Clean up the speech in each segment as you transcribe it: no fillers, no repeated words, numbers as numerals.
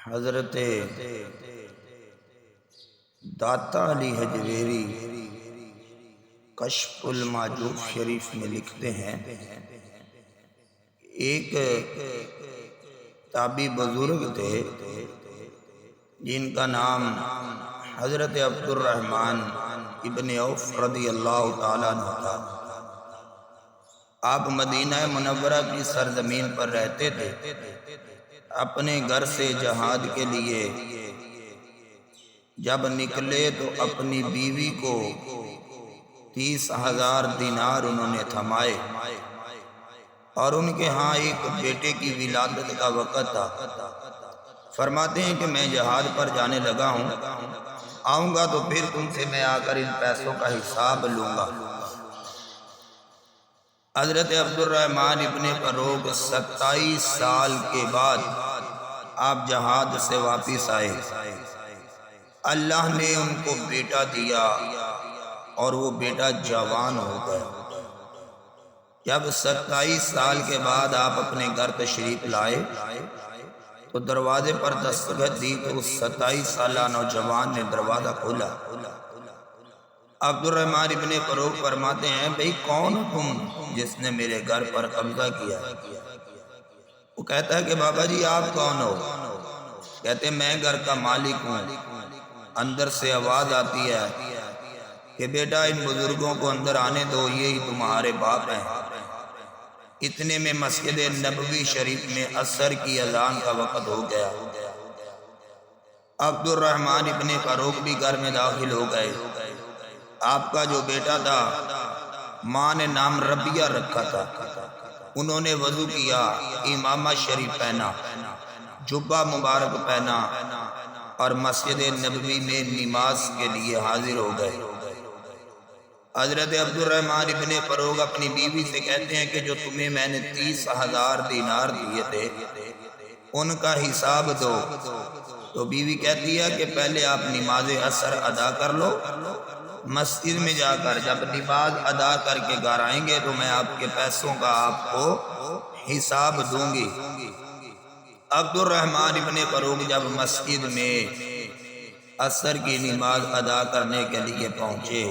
حضرت داتا علی حجویری کشف المعجوب شریف میں لکھتے ہیں، ایک تابعی بزرگ تھے جن کا نام حضرت عبد الرحمن ابن عوف رضی اللہ تعالیٰ عنہ تھا۔ آپ مدینہ منورہ کی سرزمین پر رہتے تھے۔ اپنے گھر سے جہاد کے لیے جب نکلے تو اپنی بیوی کو 30,000 دینار انہوں نے تھمائے، اور ان کے ہاں ایک بیٹے کی ولادت کا وقت تھا۔ فرماتے ہیں کہ میں جہاد پر جانے لگا ہوں، آؤں گا تو پھر تم سے میں آ کر ان پیسوں کا حساب لوں گا۔ حضرت عبد الرحمن ابن فروغ 27 سال کے بعد آپ جہاد سے واپس آئے۔ اللہ نے ان کو بیٹا دیا اور وہ بیٹا جوان ہو گیا۔ جب 27 سال کے بعد آپ اپنے گھر تشریف لائے تو دروازے پر دستک دی تو اس 27 سالہ نوجوان نے دروازہ کھولا۔ عبد الرحمن ابن فروغ فرماتے ہیں، بھئی کون ہو تم جس نے میرے گھر پر قبضہ کیا؟ وہ کہتا ہے کہ بابا جی آپ کون ہو؟ کہتے ہیں میں گھر کا مالک ہوں۔ اندر سے آواز آتی ہے کہ بیٹا ان بزرگوں کو اندر آنے دو، یہی تمہارے باپ ہیں۔ اتنے میں مسجد نبوی شریف میں عصر کی اذان کا وقت ہو گیا۔ عبد الرحمن ابن فروغ بھی گھر میں داخل ہو گئے۔ آپ کا جو بیٹا تھا ماں نے نام ربیہ رکھا تھا۔ انہوں نے وضو کیا، امامہ شریف پہنا، جبہ مبارک پہنا اور مسجد نبوی میں نماز کے لیے حاضر ہو گئے۔ حضرت عبد الرحمن ابن فروغ اپنی بیوی سے کہتے ہیں کہ جو تمہیں میں نے 30,000 دینار دیے تھے ان کا حساب دو۔ تو بیوی کہتی ہے کہ پہلے آپ نماز عصر ادا کر لو، مسجد میں جا کر جب نماز ادا کر کے گھر آئیں گے تو میں آپ کے پیسوں کا آپ کو حساب دوں گی۔ عبد الرحمن ابن فروغ جب مسجد میں عصر کی نماز ادا کرنے کے لیے پہنچے،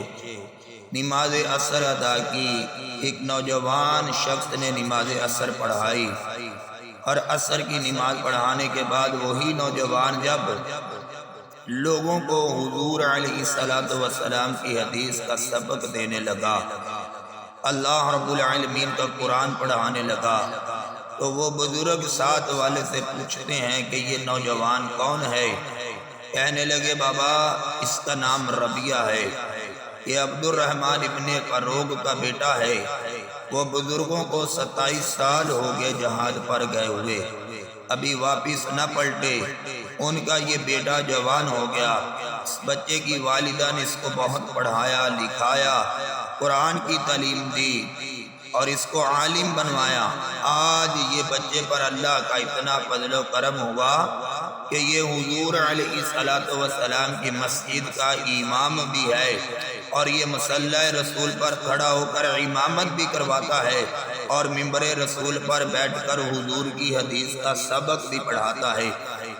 نماز عصر ادا کی، ایک نوجوان شخص نے نماز عصر پڑھائی، اور عصر کی نماز پڑھانے کے بعد وہی نوجوان جب لوگوں کو حضور علیہ السلام کی حدیث کا سبق دینے لگا، اللہ رب العالمین کا قرآن پڑھانے لگا، تو وہ بزرگ ساتھ والے سے پوچھتے ہیں کہ یہ نوجوان کون ہے؟ کہنے لگے بابا اس کا نام ربیہ ہے، یہ عبد الرحمن ابن فروغ کا بیٹا ہے۔ وہ بزرگوں کو 27 سال ہو گئے جہاد پر گئے ہوئے، ابھی واپس نہ پلٹے، ان کا یہ بیٹا جوان ہو گیا۔ اس بچے کی والدہ نے اس کو بہت پڑھایا لکھایا، قرآن کی تعلیم دی اور اس کو عالم بنوایا۔ آج یہ بچے پر اللہ کا اتنا فضل و کرم ہوا کہ یہ حضور علیہ السلام کی مسجد کا امام بھی ہے، اور یہ مصلی رسول پر کھڑا ہو کر امامت بھی کرواتا ہے، اور ممبر رسول پر بیٹھ کر حضور کی حدیث کا سبق بھی پڑھاتا ہے۔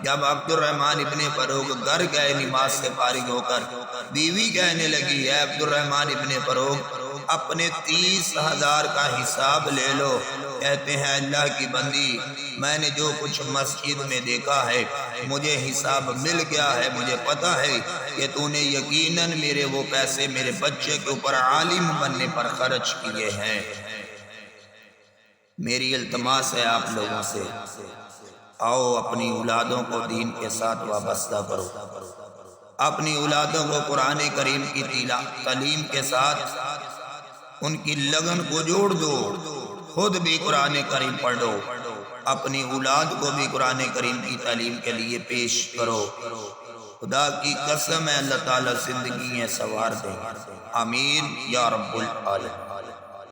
جب عبد الرحمن ابن فروغ گھر گئے نماز سے فارغ ہو کر، بیوی کہنے لگی ہے عبد الرحمن ابن فروغ اپنے 30,000 کا حساب لے لو۔ کہتے ہیں اللہ کی بندی میں نے جو کچھ مسجد میں دیکھا ہے مجھے حساب مل گیا ہے، مجھے پتا ہے کہ تو نے یقیناً میرے وہ پیسے میرے بچے کے اوپر عالم بننے پر خرچ کیے ہیں۔ میری التماس ہے آپ لوگوں سے، آؤ اپنی اولادوں کو دین کے ساتھ وابستہ کرو، اپنی اولادوں کو قرآن کریم کی تعلیم کے ساتھ ان کی لگن کو جوڑ دو، خود بھی قرآن کریم پڑھو، اپنی اولاد کو بھی قرآن کریم کی تعلیم کے لیے پیش کرو۔ خدا کی قسم ہے اللہ تعالیٰ زندگیاں سنوار دیں، آمین یا رب العالمین۔